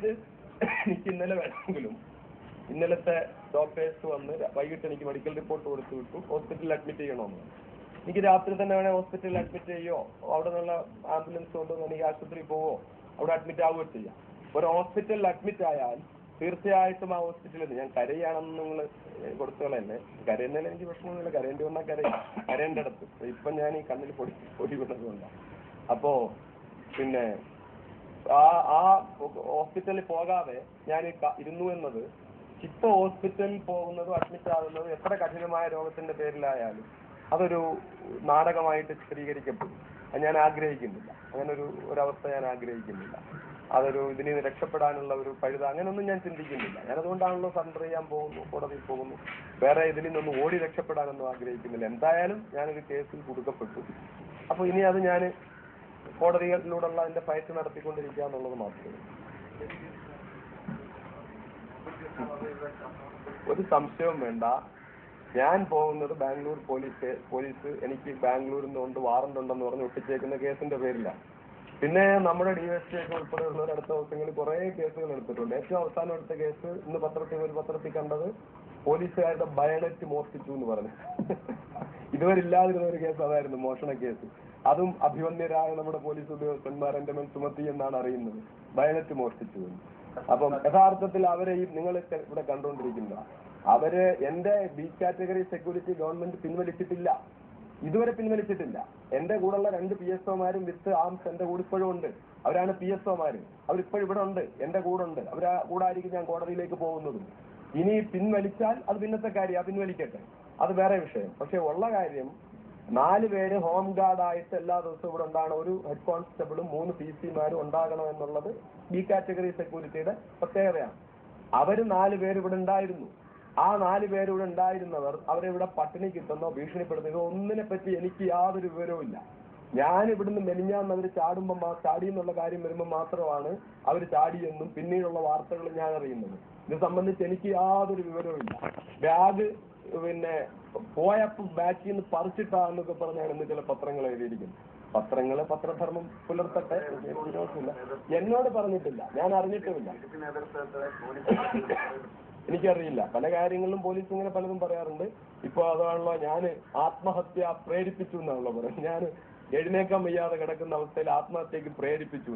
അതായത് എനിക്ക് ഇന്നലെ വേണമെങ്കിലും ഇന്നലത്തെ ഡോക്ടേഴ്സ് വന്ന് വൈകിട്ട് എനിക്ക് മെഡിക്കൽ റിപ്പോർട്ട് കൊടുത്തു വിട്ടു ഹോസ്പിറ്റലിൽ അഡ്മിറ്റ് ചെയ്യണമെന്ന്. എനിക്ക് രാത്രി തന്നെ വേണേൽ ഹോസ്പിറ്റലിൽ അഡ്മിറ്റ് ചെയ്യോ അവിടെ നിന്നുള്ള ആംബുലൻസ് കൊണ്ടുവന്ന് എനിക്ക് ആശുപത്രിയിൽ പോവോ അവിടെ അഡ്മിറ്റ് ആവുകയോ ചെയ്യാം. ഒരു ഹോസ്പിറ്റലിൽ അഡ്മിറ്റ് ആയാൽ തീർച്ചയായിട്ടും ആ ഹോസ്പിറ്റലിൽ ഞാൻ കരയാണെന്ന് നിങ്ങൾ കൊടുത്തുകളല്ലേ. കരയുന്നതിൽ എനിക്ക് പ്രശ്നമൊന്നുമില്ല, കരയേണ്ടി വന്നാൽ കരയേണ്ട അടുത്ത്. ഇപ്പൊ ഞാൻ ഈ കണ്ണിൽ പൊടി വിടുന്നതുകൊണ്ടാണ്. അപ്പോ പിന്നെ ആ ഹോസ്പിറ്റലിൽ പോകാതെ ഞാൻ ഇരുന്നു എന്നത് ഇപ്പൊ ഹോസ്പിറ്റലിൽ പോകുന്നതും അഡ്മിറ്റ് ആകുന്നതും എത്ര കഠിനമായ രോഗത്തിന്റെ പേരിലായാലും അതൊരു നാടകമായിട്ട് ചിത്രീകരിക്കപ്പെടും. അത് ഞാൻ ആഗ്രഹിക്കുന്നില്ല. അങ്ങനെ ഒരവസ്ഥ ഞാൻ ആഗ്രഹിക്കുന്നില്ല. അതൊരു ഇതിൽ നിന്ന് രക്ഷപ്പെടാനുള്ള ഒരു പഴുത അങ്ങനെയൊന്നും ഞാൻ ചിന്തിക്കുന്നില്ല. ഞാനതുകൊണ്ടാണല്ലോ സറണ്ടർ ചെയ്യാൻ പോകുന്നു, കോടതിയിൽ പോകുന്നു. വേറെ ഇതിൽ നിന്നൊന്നും ഓടി രക്ഷപ്പെടാനൊന്നും ആഗ്രഹിക്കുന്നില്ല. എന്തായാലും ഞാനൊരു കേസിൽ കുടുക്കപ്പെട്ടു. അപ്പൊ ഇനി അത് ഞാൻ കോടതികളിലൂടെയുള്ള അതിന്റെ ഫൈറ്റ് നടത്തിക്കൊണ്ടിരിക്കുക എന്നുള്ളത് മാത്രമേ. ഒരു സംശയവും വേണ്ട. ഞാൻ പോകുന്നത് ബാംഗ്ലൂർ പോലീസ് എനിക്ക് ബാംഗ്ലൂരിൽ നിന്നുകൊണ്ട് വാറണ്ട് ഉണ്ടെന്ന് പറഞ്ഞ് ഒട്ടിച്ചേക്കുന്ന കേസിന്റെ പേരിലാണ്. പിന്നെ നമ്മുടെ DSP ഒക്കെ ഉൾപ്പെടെയുള്ളവർ അടുത്ത ദിവസങ്ങളിൽ കുറെ കേസുകൾ എടുത്തിട്ടുണ്ട്. ഏറ്റവും അവസാനം എടുത്ത കേസ് ഇന്ന് പത്രത്തിൽ കണ്ടത് പോലീസുകാരുടെ ബയണറ്റ് മോഷ്ടിച്ചു എന്ന് പറഞ്ഞു. ഇതുവരെ ഇല്ലാതിരുന്ന ഒരു കേസ് അതായിരുന്നു, മോഷണ കേസ്. അതും അഭിമന്യരായ നമ്മുടെ പോലീസ് ഉദ്യോഗസ്ഥന്മാർ എന്റെ മേൽ ചുമത്തി എന്നാണ് അറിയുന്നത്, ബയണറ്റ് മോഷ്ടിച്ചു എന്ന്. അപ്പം യഥാർത്ഥത്തിൽ അവരെ നിങ്ങൾ ഇവിടെ കണ്ടുകൊണ്ടിരിക്കുന്ന അവര് എന്റെ ബി കാറ്റഗറി സെക്യൂരിറ്റി ഗവൺമെന്റ് പിൻവലിച്ചിട്ടില്ല, ഇതുവരെ പിൻവലിച്ചിട്ടില്ല. എന്റെ കൂടെയുള്ള 2 PSOമാരും വിത്ത് ആംസ് എന്റെ കൂടെ ഇപ്പോഴും ഉണ്ട്. അവരാണ് PSOമാര്. അവരിപ്പോഴും ഇവിടെ ഉണ്ട്, എന്റെ കൂടെ ഉണ്ട്. അവരാ കൂടെ ആയിരിക്കും ഞാൻ കോടതിയിലേക്ക് പോകുന്നതും. ഇനി പിൻവലിച്ചാൽ അത് പിന്നത്തെ കാര്യം, പിൻവലിക്കട്ടെ, അത് വേറെ വിഷയം. പക്ഷെ ഉള്ള കാര്യം 4 പേര് ഹോം ഗാർഡായിട്ട് എല്ലാ ദിവസവും ഇവിടെ ഉണ്ടാകണം. ഒരു ഹെഡ് കോൺസ്റ്റബിളും 3 PC-മാരും ഉണ്ടാകണം എന്നുള്ളത് ബി കാറ്റഗറി സെക്യൂരിറ്റിയുടെ പ്രത്യേകതയാണ്. അവര് 4 പേര് ഇവിടെ ഉണ്ടായിരുന്നു. ആ 4 പേര് ഇവിടെ ഉണ്ടായിരുന്നവർ അവരെവിടെ പട്ടിണി കിട്ടുന്നോ ഭീഷണിപ്പെടുന്നതോ ഒന്നിനെ പറ്റി എനിക്ക് യാതൊരു വിവരവും ഇല്ല. ഞാൻ ഇവിടുന്ന് മെലിഞ്ഞാന്ന് അവർ ചാടി എന്നുള്ള കാര്യം വരുമ്പോൾ മാത്രമാണ് അവർ ചാടിയെന്നും പിന്നീടുള്ള വാർത്തകൾ ഞാൻ അറിയുന്നത്. ഇത് സംബന്ധിച്ച് എനിക്ക് യാതൊരു വിവരവും ഇല്ല. ബാഗ് പിന്നെ പോയപ്പോൾ ബാക്കിൽ നിന്ന് പറിച്ചിട്ടാന്നൊക്കെ പറഞ്ഞാണ് ഇന്ന് ചില പത്രങ്ങൾ എഴുതിയിരിക്കുന്നത്. പത്രധർമ്മം പുലർത്തട്ടെ, വിരോധമില്ല. എന്നോട് പറഞ്ഞിട്ടില്ല, ഞാൻ അറിഞ്ഞിട്ടുമില്ല, എനിക്കറിയില്ല. പല കാര്യങ്ങളിലും പോലീസ് ഇങ്ങനെ പലതും പറയാറുണ്ട്. ഇപ്പൊ അതാണല്ലോ ഞാൻ ആത്മഹത്യ പ്രേരിപ്പിച്ചു എന്നാണല്ലോ പറയുന്നത്. ഞാൻ എഴുന്നേക്കാൻ വയ്യാതെ കിടക്കുന്ന അവസ്ഥയിൽ ആത്മഹത്യക്ക് പ്രേരിപ്പിച്ചു.